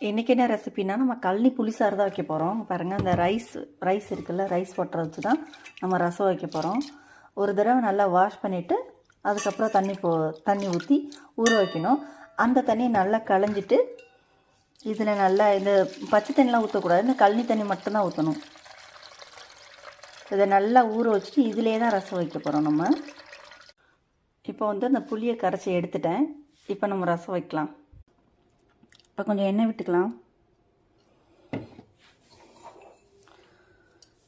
இன்றைக்கி என்ன ரெசிபினா நம்ம கழனி புளிசாறு தான் வைக்க போகிறோம். பாருங்கள், அந்த ரைஸ் இருக்குல்ல, ரைஸ் வாட்டரை வச்சு தான் நம்ம ரசம் வைக்க போகிறோம். ஒரு தடவை நல்லா வாஷ் பண்ணிவிட்டு அதுக்கப்புறம் தண்ணி ஊற்றி ஊற வைக்கணும். அந்த தண்ணியை நல்லா களைஞ்சிட்டு இதில் நல்லா இந்த பச்சை தண்ணிலாம் ஊற்றக்கூடாது, இந்த கழனி தண்ணி மட்டும்தான் ஊற்றணும். இதை நல்லா ஊற வச்சுட்டு இதிலே தான் ரசம் வைக்க போகிறோம் நம்ம. இப்போ அந்த புளியை கரைச்சி எடுத்துட்டேன். இப்போ நம்ம ரசம் வைக்கலாம். இப்போ கொஞ்சம் எண்ணெய் விட்டுக்கலாம்.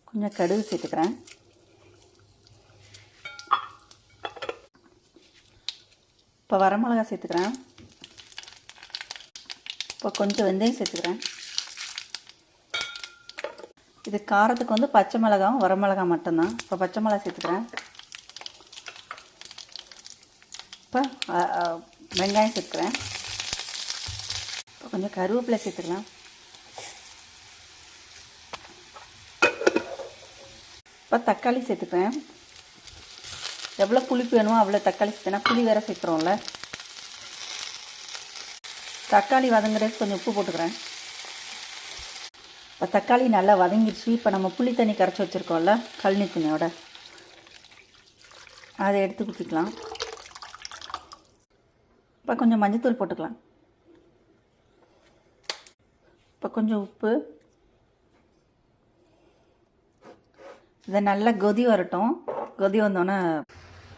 கொஞ்சம் கடுகு சேர்த்துக்கிறேன். இப்போ வரமிளகா சேர்த்துக்கிறேன். இப்போ கொஞ்சம் வெந்தயம் சேர்த்துக்கிறேன். இது காரத்துக்கு பச்சை மிளகாவும் வரமிளகா மட்டும்தான். இப்போ பச்சை மிளகா சேர்த்துக்கிறேன். இப்போ வெங்காயம் சேர்த்துக்கிறேன். இப்போ கொஞ்சம் கருவேப்பிலை சேர்த்துக்கலாம். இப்போ தக்காளி சேர்த்துக்கிறேன். எவ்வளோ புளிப்பு வேணுமோ அவ்வளோ தக்காளி சேர்த்தேன்னா புளி வேறு சேர்க்குறோம்ல. தக்காளி வதங்குறதுக்கு கொஞ்சம் உப்பு போட்டுக்கிறேன். இப்போ தக்காளி நல்லா வதங்கிடுச்சு. இப்போ நம்ம புளி தண்ணி கரைச்சி வச்சுருக்கோம்ல கழனி தண்ணியோட, அதை எடுத்து ஊற்றிக்கலாம். இப்போ கொஞ்சம் மஞ்சத்தூள் போட்டுக்கலாம். இப்போ கொஞ்சம் உப்பு. இதை நல்லா கொதி வரட்டும். கொதி வந்தோன்னே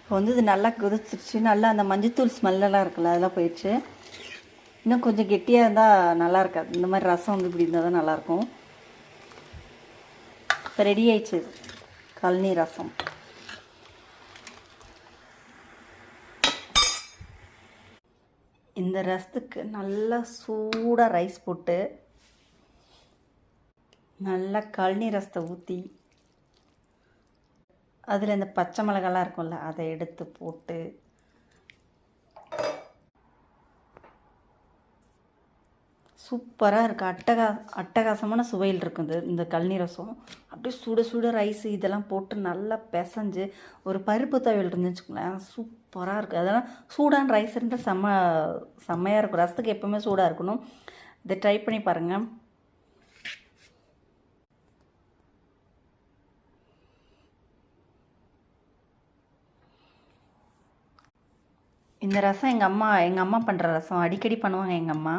இப்போ இது நல்லா கொதிச்சிருச்சு. நல்லா அந்த மஞ்சத்தூள் ஸ்மெல்லாம் இருக்குல்ல, அதெல்லாம் போயிடுச்சு. இன்னும் கொஞ்சம் கெட்டியாக இருந்தால் நல்லா இருக்காது. இந்த மாதிரி ரசம் இப்படி இருந்தால் தான் நல்லாயிருக்கும். இப்போ ரெடி ஆயிடுச்சு கழனி ரசம். இந்த ரசத்துக்கு நல்லா சூடாக ரைஸ் போட்டு நல்லா கழனி ரசத்தை ஊற்றி அதில் இந்த பச்சை மிளகாலாம் இருக்கும்ல, அதை எடுத்து போட்டு சூப்பராக இருக்குது. அட்டகாசமான சுவையில் இருக்குது இந்த கழனி ரசம். அப்படியே சுட ரைஸ் இதெல்லாம் போட்டு நல்லா பிசைஞ்சு ஒரு பருப்பு துவையல் இருந்துன்னு வச்சுக்கோங்களேன், சூப்பராக இருக்குது. அதெல்லாம் சூடான ரைஸ் இருந்தால் செம்மையாக இருக்கும். ரசத்துக்கு எப்போவுமே சூடாக இருக்கணும். இதை ட்ரை பண்ணி பாருங்கள். இந்த ரசம் எங்கள் அம்மா பண்ணுற ரசம் அடிக்கடி பண்ணுவாங்க எங்கள் அம்மா.